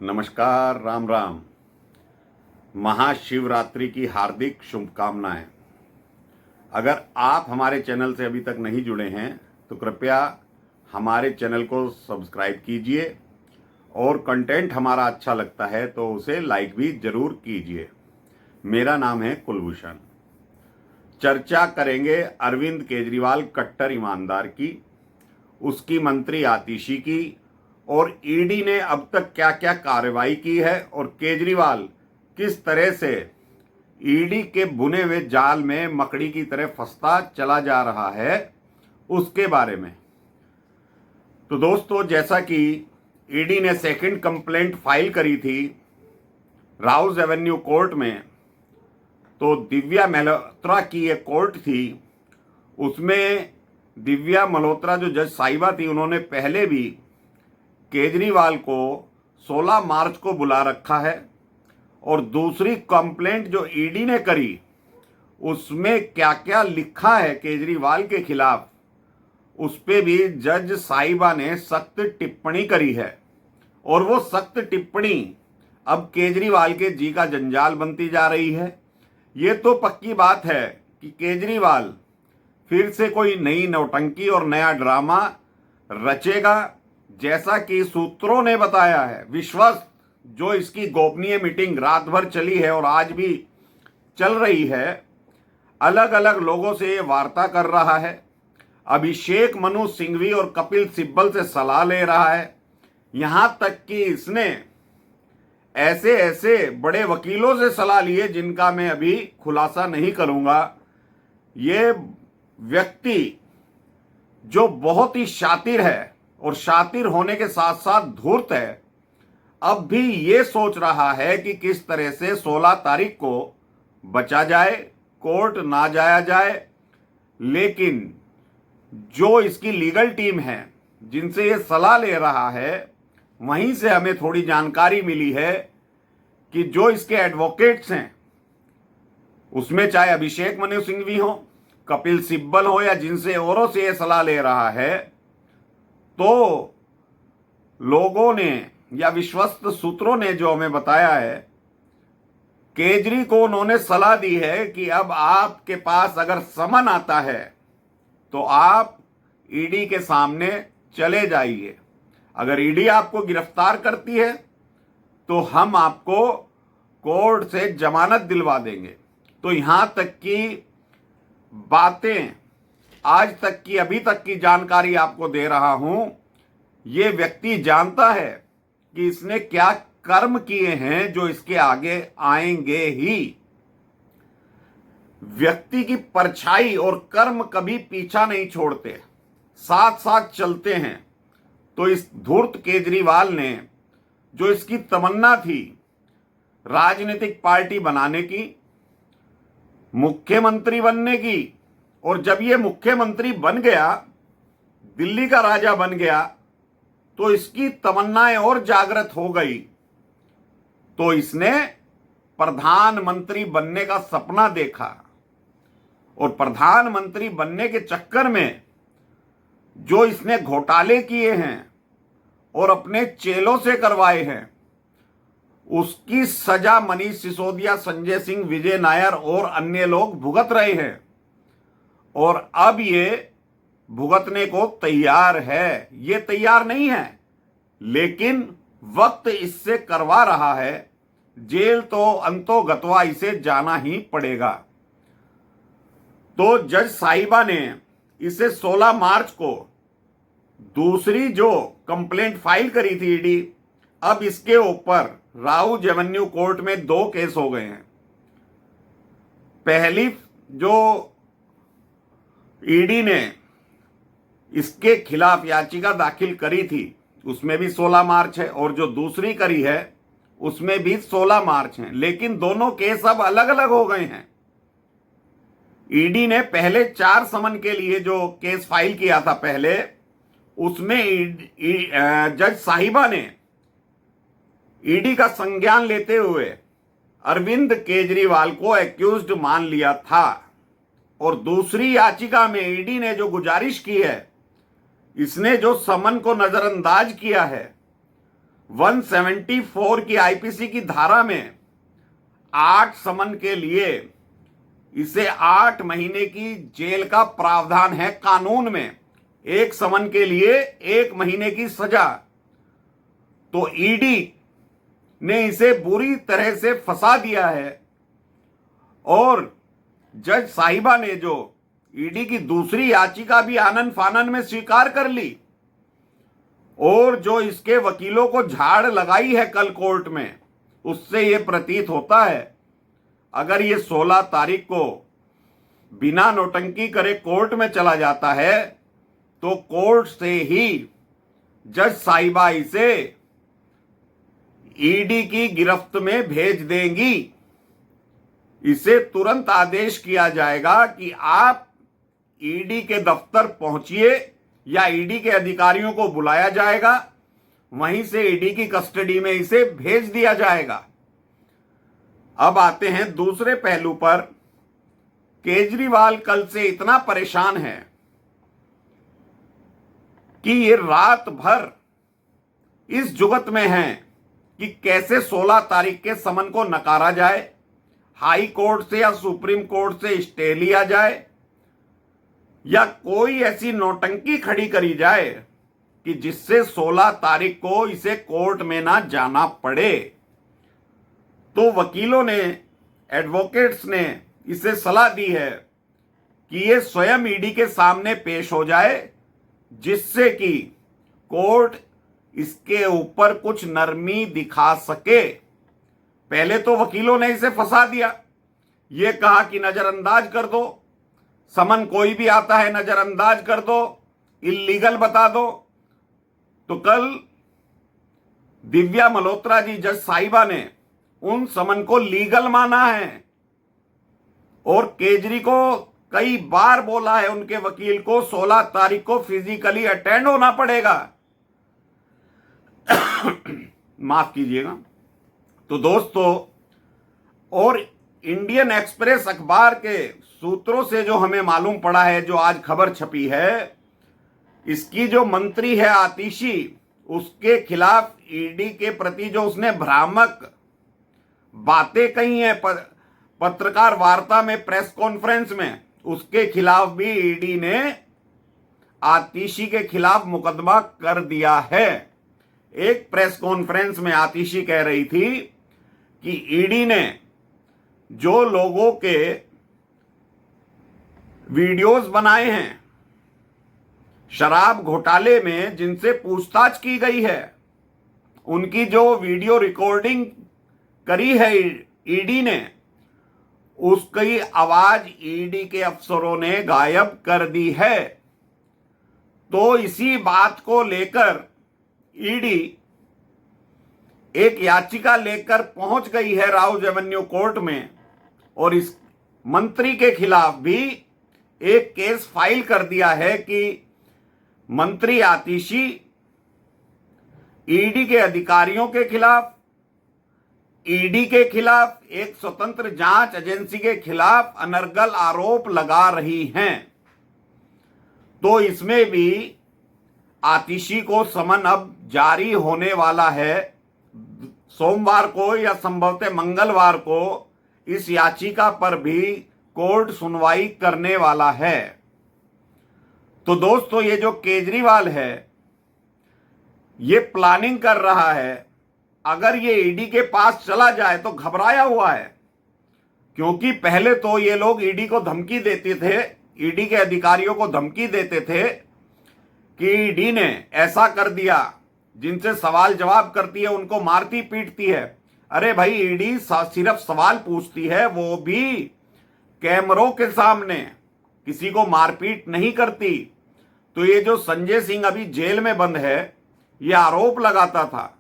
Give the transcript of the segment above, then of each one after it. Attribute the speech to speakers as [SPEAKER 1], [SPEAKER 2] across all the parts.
[SPEAKER 1] नमस्कार, राम राम। महाशिवरात्रि की हार्दिक शुभकामनाएं। अगर आप हमारे चैनल से अभी तक नहीं जुड़े हैं तो कृपया हमारे चैनल को सब्सक्राइब कीजिए और कंटेंट हमारा अच्छा लगता है तो उसे लाइक भी जरूर कीजिए। मेरा नाम है कुलभूषण। चर्चा करेंगे अरविंद केजरीवाल कट्टर ईमानदार की, उसकी मंत्री आतिशी की और ईडी ने अब तक क्या क्या कार्रवाई की है और केजरीवाल किस तरह से ईडी के बुने हुए जाल में मकड़ी की तरह फंसता चला जा रहा है, उसके बारे में। तो दोस्तों, जैसा कि ईडी ने सेकंड कंप्लेंट फाइल करी थी राउज एवेन्यू कोर्ट में, तो दिव्या मल्होत्रा की ये कोर्ट थी। उसमें दिव्या मल्होत्रा जो जज साहिबा थी, उन्होंने पहले भी केजरीवाल को 16 मार्च को बुला रखा है और दूसरी कंप्लेंट जो ईडी ने करी उसमें क्या क्या लिखा है केजरीवाल के खिलाफ, उस पे भी जज साहिबा ने सख्त टिप्पणी करी है। और वो सख्त टिप्पणी अब केजरीवाल के जी का जंजाल बनती जा रही है। ये तो पक्की बात है कि केजरीवाल फिर से कोई नई नौटंकी और नया ड्रामा रचेगा। जैसा कि सूत्रों ने बताया है, विश्वस्त जो इसकी गोपनीय मीटिंग रात भर चली है और आज भी चल रही है, अलग अलग लोगों से ये वार्ता कर रहा है। अभिषेक मनु सिंघवी और कपिल सिब्बल से सलाह ले रहा है। यहां तक कि इसने ऐसे ऐसे बड़े वकीलों से सलाह ली है जिनका मैं अभी खुलासा नहीं करूंगा। ये व्यक्ति जो बहुत ही शातिर है और शातिर होने के साथ साथ धूर्त है, अब भी ये सोच रहा है कि किस तरह से 16 तारीख को बचा जाए, कोर्ट ना जाया जाए। लेकिन जो इसकी लीगल टीम है जिनसे ये सलाह ले रहा है, वहीं से हमें थोड़ी जानकारी मिली है कि जो इसके एडवोकेट्स हैं उसमें चाहे अभिषेक मनु सिंघवी हो, कपिल सिब्बल हो या जिनसे औरों से ये सलाह ले रहा है, तो लोगों ने या विश्वस्त सूत्रों ने जो हमें बताया है, केजरी को उन्होंने सलाह दी है कि अब आपके पास अगर समन आता है तो आप ईडी के सामने चले जाइए। अगर ईडी आपको गिरफ्तार करती है तो हम आपको कोर्ट से जमानत दिलवा देंगे। तो यहां तक की बातें, आज तक की, अभी तक की जानकारी आपको दे रहा हूं। ये व्यक्ति जानता है कि इसने क्या कर्म किए हैं जो इसके आगे आएंगे ही। व्यक्ति की परछाई और कर्म कभी पीछा नहीं छोड़ते, साथ साथ चलते हैं। तो इस धूर्त केजरीवाल ने जो इसकी तमन्ना थी राजनीतिक पार्टी बनाने की, मुख्यमंत्री बनने की, और जब ये मुख्यमंत्री बन गया, दिल्ली का राजा बन गया, तो इसकी तमन्नाएं और जागृत हो गई। तो इसने प्रधानमंत्री बनने का सपना देखा और प्रधानमंत्री बनने के चक्कर में जो इसने घोटाले किए हैं और अपने चेलों से करवाए हैं, उसकी सजा मनीष सिसोदिया, संजय सिंह, विजय नायर और अन्य लोग भुगत रहे हैं। और अब ये भुगतने को तैयार है। ये तैयार नहीं है, लेकिन वक्त इससे करवा रहा है। जेल तो अंतो गत्वा इसे जाना ही पड़ेगा। तो जज साहिबा ने इसे 16 मार्च को दूसरी जो कंप्लेंट फाइल करी थी ईडी, अब इसके ऊपर राउज एवेन्यू कोर्ट में 2 केस हो गए हैं। पहली जो ईडी ने इसके खिलाफ याचिका दाखिल करी थी उसमें भी 16 मार्च है और जो दूसरी करी है उसमें भी 16 मार्च है। लेकिन दोनों केस अब अलग अलग हो गए हैं। ईडी ने पहले 4 समन के लिए जो केस फाइल किया था पहले, उसमें जज साहिबा ने ईडी का संज्ञान लेते हुए अरविंद केजरीवाल को एक्यूज्ड मान लिया था। और दूसरी याचिका में ईडी ने जो गुजारिश की है, इसने जो समन को नजरअंदाज किया है, 174 की आईपीसी की धारा में 8 समन के लिए इसे 8 महीने की जेल का प्रावधान है कानून में। एक समन के लिए 1 महीने की सजा। तो ईडी ने इसे बुरी तरह से फंसा दिया है और जज साहिबा ने जो ईडी की दूसरी याचिका भी आनन फानन में स्वीकार कर ली और जो इसके वकीलों को झाड़ लगाई है कल कोर्ट में, उससे यह प्रतीत होता है अगर ये 16 तारीख को बिना नौटंकी करे कोर्ट में चला जाता है तो कोर्ट से ही जज साहिबा इसे ईडी की गिरफ्त में भेज देंगी। इसे तुरंत आदेश किया जाएगा कि आप ईडी के दफ्तर पहुंचिए या ईडी के अधिकारियों को बुलाया जाएगा, वहीं से ईडी की कस्टडी में इसे भेज दिया जाएगा। अब आते हैं दूसरे पहलू पर। केजरीवाल कल से इतना परेशान है कि ये रात भर इस जुगत में हैं कि कैसे 16 तारीख के समन को नकारा जाए, हाई कोर्ट से या सुप्रीम कोर्ट से स्टे लिया जाए या कोई ऐसी नौटंकी खड़ी करी जाए कि जिससे 16 तारीख को इसे कोर्ट में ना जाना पड़े। तो वकीलों ने, एडवोकेट्स ने इसे सलाह दी है कि ये स्वयं ईडी के सामने पेश हो जाए, जिससे कि कोर्ट इसके ऊपर कुछ नरमी दिखा सके। पहले तो वकीलों ने इसे फंसा दिया, ये कहा कि नजरअंदाज कर दो, समन कोई भी आता है नजरअंदाज कर दो, इल्लीगल बता दो। तो कल दिव्या मल्होत्रा जी, जज साहिबा ने उन समन को लीगल माना है और केजरी को कई बार बोला है उनके वकील को 16 तारीख को फिजिकली अटेंड होना पड़ेगा। माफ कीजिएगा। तो दोस्तों, और इंडियन एक्सप्रेस अखबार के सूत्रों से जो हमें मालूम पड़ा है, जो आज खबर छपी है, इसकी जो मंत्री है आतिशी, उसके खिलाफ ईडी के प्रति जो उसने भ्रामक बातें कही हैं पत्रकार वार्ता में, प्रेस कॉन्फ्रेंस में, उसके खिलाफ भी ईडी ने आतिशी के खिलाफ मुकदमा कर दिया है। एक प्रेस कॉन्फ्रेंस में आतिशी कह रही थी कि ईडी ने जो लोगों के वीडियोस बनाए हैं शराब घोटाले में, जिनसे पूछताछ की गई है, उनकी जो वीडियो रिकॉर्डिंग करी है ईडी ने, उसकी आवाज ईडी के अफसरों ने गायब कर दी है। तो इसी बात को लेकर ईडी एक याचिका लेकर पहुंच गई है राउज एवेन्यू कोर्ट में और इस मंत्री के खिलाफ भी एक केस फाइल कर दिया है कि मंत्री आतिशी ईडी के अधिकारियों के खिलाफ, ईडी के खिलाफ, एक स्वतंत्र जांच एजेंसी के खिलाफ अनर्गल आरोप लगा रही हैं। तो इसमें भी आतिशी को समन अब जारी होने वाला है। सोमवार को या संभवतः मंगलवार को इस याचिका पर भी कोर्ट सुनवाई करने वाला है। तो दोस्तों, ये जो केजरीवाल है, ये प्लानिंग कर रहा है, अगर ये ईडी के पास चला जाए तो घबराया हुआ है, क्योंकि पहले तो ये लोग ईडी को धमकी देते थे, ईडी के अधिकारियों को धमकी देते थे कि ईडी ने ऐसा कर दिया, जिनसे सवाल जवाब करती है उनको मारती पीटती है। अरे भाई, ईडी सिर्फ सवाल पूछती है, वो भी कैमरों के सामने, किसी को मारपीट नहीं करती। तो ये जो संजय सिंह अभी जेल में बंद है, ये आरोप लगाता था,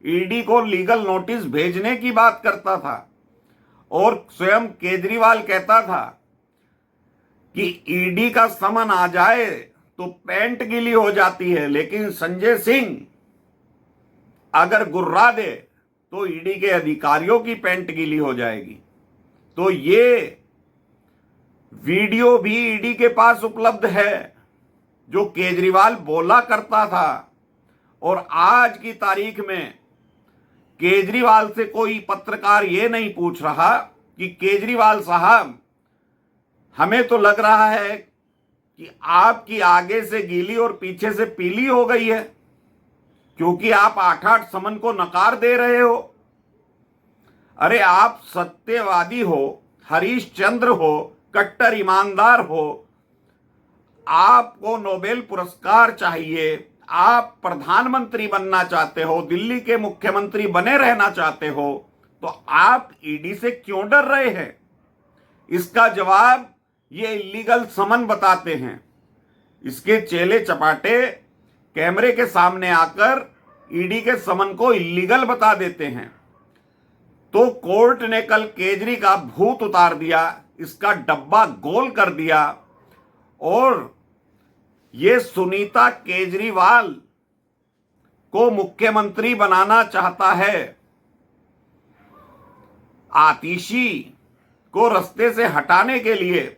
[SPEAKER 1] ईडी को लीगल नोटिस भेजने की बात करता था और स्वयं केजरीवाल कहता था कि ईडी का समन आ जाए तो पैंट गीली हो जाती है, लेकिन संजय सिंह अगर गुर्रा दे तो ईडी के अधिकारियों की पैंट गीली हो जाएगी। तो ये वीडियो भी ईडी के पास उपलब्ध है जो केजरीवाल बोला करता था। और आज की तारीख में केजरीवाल से कोई पत्रकार ये नहीं पूछ रहा कि केजरीवाल साहब, हमें तो लग रहा है कि आपकी आगे से गीली और पीछे से पीली हो गई है, क्योंकि आप 8-8 समन को नकार दे रहे हो। अरे आप सत्यवादी हो, हरीशचंद्र हो, कट्टर ईमानदार हो, आपको नोबेल पुरस्कार चाहिए, आप प्रधानमंत्री बनना चाहते हो, दिल्ली के मुख्यमंत्री बने रहना चाहते हो, तो आप ईडी से क्यों डर रहे हैं? इसका जवाब ये इलीगल समन बताते हैं। इसके चेले चपाटे कैमरे के सामने आकर ईडी के समन को इलीगल बता देते हैं। तो कोर्ट ने कल केजरी का भूत उतार दिया, इसका डब्बा गोल कर दिया, और ये सुनीता केजरीवाल को मुख्यमंत्री बनाना चाहता है। आतिशी को रास्ते से हटाने के लिए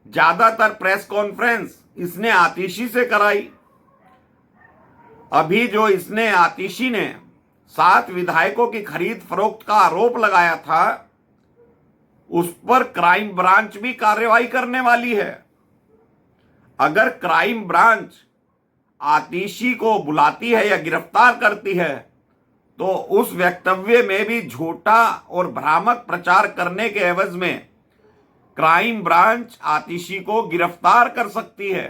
[SPEAKER 1] ज्यादातर प्रेस कॉन्फ्रेंस इसने आतिशी से कराई। अभी जो इसने आतिशी ने 7 विधायकों की खरीद फरोख्त का आरोप लगाया था, उस पर क्राइम ब्रांच भी कार्रवाई करने वाली है। अगर क्राइम ब्रांच आतिशी को बुलाती है या गिरफ्तार करती है, तो उस वक्तव्य में भी झूठा और भ्रामक प्रचार करने के एवज में क्राइम ब्रांच आतिशी को गिरफ्तार कर सकती है।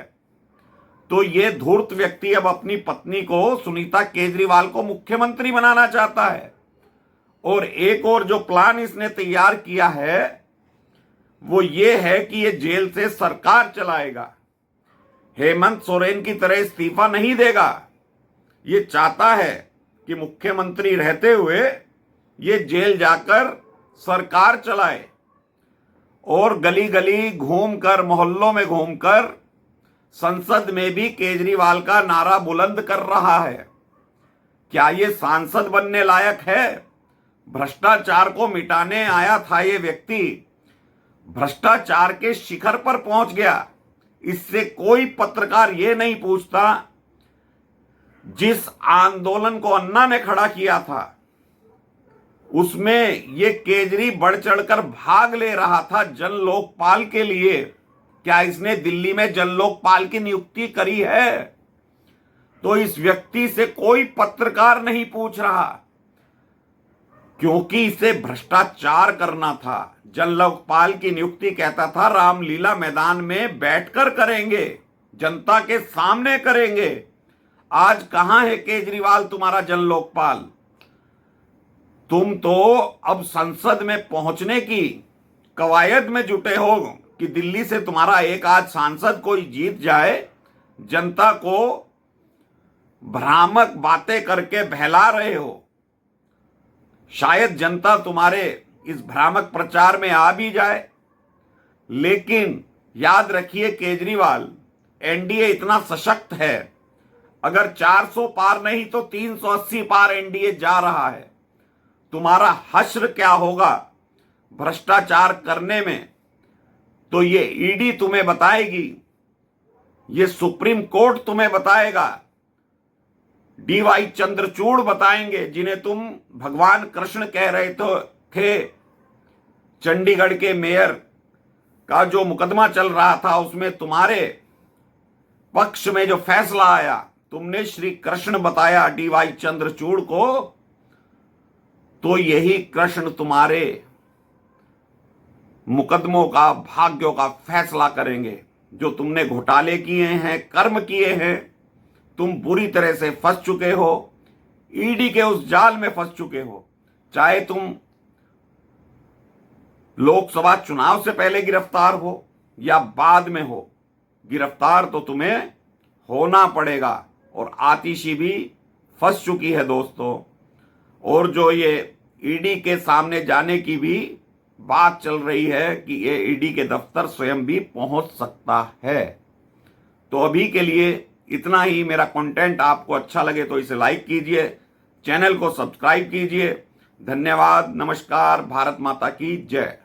[SPEAKER 1] तो ये धूर्त व्यक्ति अब अपनी पत्नी को, सुनीता केजरीवाल को, मुख्यमंत्री बनाना चाहता है। और एक और जो प्लान इसने तैयार किया है वो ये है कि ये जेल से सरकार चलाएगा। हेमंत सोरेन की तरह इस्तीफा नहीं देगा। ये चाहता है कि मुख्यमंत्री रहते हुए ये जेल जाकर सरकार चलाए और गली गली घूमकर, मोहल्लों में घूमकर संसद में भी केजरीवाल का नारा बुलंद कर रहा है। क्या ये सांसद बनने लायक है? भ्रष्टाचार को मिटाने आया था ये व्यक्ति, भ्रष्टाचार के शिखर पर पहुंच गया। इससे कोई पत्रकार ये नहीं पूछता, जिस आंदोलन को अन्ना ने खड़ा किया था उसमें ये केजरी बढ़ चढ़कर भाग ले रहा था जन लोकपाल के लिए। क्या इसने दिल्ली में जन लोकपाल की नियुक्ति करी है? तो इस व्यक्ति से कोई पत्रकार नहीं पूछ रहा, क्योंकि इसे भ्रष्टाचार करना था। जन लोकपाल की नियुक्ति कहता था रामलीला मैदान में बैठकर करेंगे, जनता के सामने करेंगे। आज कहां है केजरीवाल तुम्हारा जन लोकपाल? तुम तो अब संसद में पहुंचने की कवायद में जुटे हो कि दिल्ली से तुम्हारा एक आध सांसद कोई जीत जाए, जनता को भ्रामक बातें करके बहला रहे हो। शायद जनता तुम्हारे इस भ्रामक प्रचार में आ भी जाए, लेकिन याद रखिए केजरीवाल, एनडीए इतना सशक्त है, अगर 400 पार नहीं तो 380 पार एनडीए जा रहा है। तुम्हारा हश्र क्या होगा भ्रष्टाचार करने में, तो ये ईडी तुम्हें बताएगी, ये सुप्रीम कोर्ट तुम्हें बताएगा, डीवाई चंद्रचूड़ बताएंगे, जिन्हें तुम भगवान कृष्ण कह रहे थे। चंडीगढ़ के मेयर का जो मुकदमा चल रहा था उसमें तुम्हारे पक्ष में जो फैसला आया, तुमने श्री कृष्ण बताया डीवाई चंद्रचूड़ को, तो यही कृष्ण तुम्हारे मुकदमों का, भाग्यों का फैसला करेंगे। जो तुमने घोटाले किए हैं, कर्म किए हैं, तुम बुरी तरह से फंस चुके हो, ईडी के उस जाल में फंस चुके हो। चाहे तुम लोकसभा चुनाव से पहले गिरफ्तार हो या बाद में हो, गिरफ्तार तो तुम्हें होना पड़ेगा। और आतिशी भी फंस चुकी है दोस्तों। और जो ये ईडी के सामने जाने की भी बात चल रही है कि ये ईडी के दफ्तर स्वयं भी पहुंच सकता है। तो अभी के लिए इतना ही। मेरा कंटेंट आपको अच्छा लगे तो इसे लाइक कीजिए, चैनल को सब्सक्राइब कीजिए। धन्यवाद, नमस्कार, भारत माता की जय।